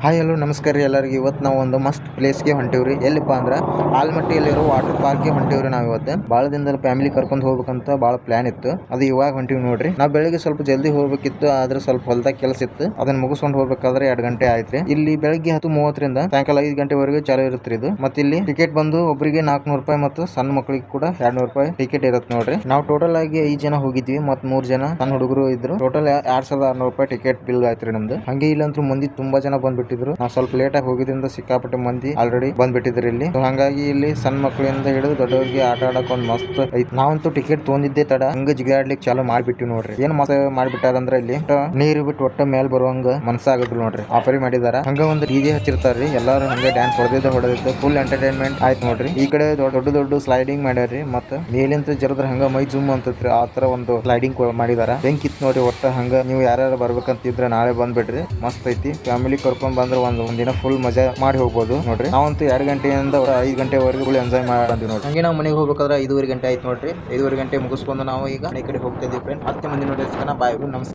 Hi hello ನಮಸ್ಕಾರ ರೀ ಎಲ್ಲರಿಗೂ. ಇವತ್ತು ನಾವು ಒಂದು ಮಸ್ತ್ ಪ್ಲೇಸ್ಗೆ ಹೊಂಟಿವ್ರಿ. ಎಲ್ಲಿಪ್ಪ ಅಂದ್ರೆ ಆಲ್ಮಟ್ಟಿಯಲ್ಲಿರೋ ವಾಟರ್ ಪಾರ್ಕ್ಗೆ ಹೊಂಟಿವ್ರಿ. ನಾವು ಇವತ್ತು ಭಾಳ ದಿನದಲ್ಲಿ ಫ್ಯಾಮಿಲಿ ಕರ್ಕೊಂಡು ಹೋಗ್ಬೇಕಂತ ಭಾಳ ಪ್ಲಾನ್ ಇತ್ತು. ಅದು ಇವಾಗ ಹೊಂಟಿವಿ ನೋಡ್ರಿ. ನಾವು ಬೆಳಿಗ್ಗೆ ಸ್ವಲ್ಪ ಜಲ್ದಿ ಹೋಗ್ಬೇಕಿತ್ತು, ಆದ್ರೆ ಸ್ವಲ್ಪ ಹೊಲದಾಗ ಕೆಲಸ ಇತ್ತು. ಅದನ್ನ ಮುಗಿಸ್ಕೊಂಡು ಹೋಗ್ಬೇಕಾದ್ರೆ 2 ಗಂಟೆ ಆಯ್ತ್ರಿ. ಇಲ್ಲಿ ಬೆಳಿಗ್ಗೆ 10:30ರಿಂದ ಸಾಯಂಕಾಲ 5 ಗಂಟೆವರೆಗೂ ಚಾಲು ಇರುತ್ತೆ ಇದು. ಮತ್ತೆ ಇಲ್ಲಿ ಟಿಕೆಟ್ ಬಂದು ಒಬ್ಬರಿಗೆ 400 ರೂಪಾಯಿ ಮತ್ತು ಸಣ್ಣ ಮಕ್ಕಳಿಗೆ ಕೂಡ 200 ರೂಪಾಯಿ ಟಿಕೆಟ್ ಇರುತ್ತೆ ನೋಡ್ರಿ. ನಾವು ಟೋಟಲ್ ಆಗಿ 5 ಜನ ಹೋಗಿದ್ವಿ ಮತ್ತು 3 ಜನ ಸಣ್ಣ ಹುಡುಗರು ಇದ್ರು. ಟೋಟಲ್ 2600 ರೂಪಾಯಿ ಟಿಕೆಟ್ ಬಿಲ್ ಆಯ್ತ್ರಿ ನಮ್ದು. ಹಂಗೆ ಇಲ್ಲಂತೂ ಮಂದಿ ತುಂಬಾ ಜನ ಬಂದ್ಬಿಟ್ಟಿದ್ರು. ನಾವು ಸ್ವಲ್ಪ ಲೇಟ್ ಆಗಿ ಹೋಗಿದ್ರಿಂದ ಸಿಕ್ಕಾಪಟ್ಟೆ ಮಂದಿ ಆಲ್ರೆಡಿ ಬಂದ್ಬಿಟ್ಟಿದ್ರು ಇಲ್ಲಿ. ಹಾಗಾಗಿ ಇಲ್ಲಿ ಸಣ್ಣ ಮಕ್ಕಳಿಂದ ಹಿಡಿದು ದೊಡ್ಡವರಿಗೆ ಆಟ ಆಡಕ್ ಒಂದ್ ಮಸ್ತ್ ಐತಿ. ನಾವಂತೂ ಟಿಕೆಟ್ ತೊಗೊಂಡಿದ್ದೆ ತಡ ಹಂಗ ಜಿಗಾಡ್ಲಿಕ್ಕೆ ಚಾಲು ಮಾಡ್ಬಿಟ್ಟಿವಿ ನೋಡ್ರಿ. ಏನ್ ಮಸ್ತ್ ಮಾಡ್ಬಿಟ್ಟಾರಂದ್ರ ಇಲ್ಲಿ ನೀರು ಬಿಟ್ಟು ಒಟ್ಟ ಮೇಲ್ ಬರುವಂಗ ಮನ್ಸಾಗದ್ರು ನೋಡ್ರಿ. ಆಫರಿ ಮಾಡಿದಾರ. ಹಂಗ ಒಂದು ಡಿಜೆ ಹಚ್ಚಿರ್ತಾರ್ರಿ. ಎಲ್ಲಾರು ಹಂಗ ಡ್ಯಾನ್ಸ್ ಹೊಡೆದಿದ್ದು ಫುಲ್ ಎಂಟರ್ಟೈನ್ಮೆಂಟ್ ಆಯ್ತು ನೋಡ್ರಿ. ಈ ಕಡೆ ದೊಡ್ಡ ಸ್ಲೈಡಿಂಗ್ ಮಾಡ್ಯಾರ್ರಿ. ಮತ್ತ ಮೇಲಿಂತ ಜರದ್ರ ಹಂಗ ಮೈ ಜೂಮ್ ಅಂತತ್ರಿ. ಆ ತರ ಒಂದು ಸ್ಲೈಡಿಂಗ್ ಮಾಡಿದಾರ. ಬೆಂಕಿತ್ ನೋಡ್ರಿ. ಒಟ್ಟ ಹಂಗ ನೀವು ಯಾರ್ಯಾರು ಬರ್ಬೇಕಂತಿದ್ರೆ ನಾಳೆ ಬಂದ್ಬಿಡ್ರಿ. ಮಸ್ತ್ ಐತಿ. ಫ್ಯಾಮಿಲಿ ಕರ್ಕೊಂಡ್ ಬಂದ್ರೆ ಒಂದ್ ದಿನ ಫುಲ್ ಮಜಾ ಮಾಡಿ ಹೋಗ್ಬೋದು ನೋಡ್ರಿ. ನಾವಂತೂ 2 ಗಂಟೆಯಿಂದ 5 ಗಂಟೆವರೆಗೂ ಫುಲ್ ಎಂಜಾಯ್ ಮಾಡಿ ನೋಡ್ರಿ. ಹಂಗೆ ನಾವು ಮನೆಗೆ ಹೋಗ್ಬೇಕಾದ್ರೆ 5:30 ಗಂಟೆ ಆಯ್ತು ನೋಡ್ರಿ. 5:30 ಗಂಟೆ ಮುಗಿಸ್ಕೊಂಡು ನಾವು ಈಗ ಈ ಕಡೆ ಹೋಗ್ತಾ ಇದೀವಿ ಫ್ರೆಂಡ್. ಮತ್ತೆ ಮುಂದಿನ ನೋಡಿ ಬಾಯ್ ನಮಸ್ಕಾರ.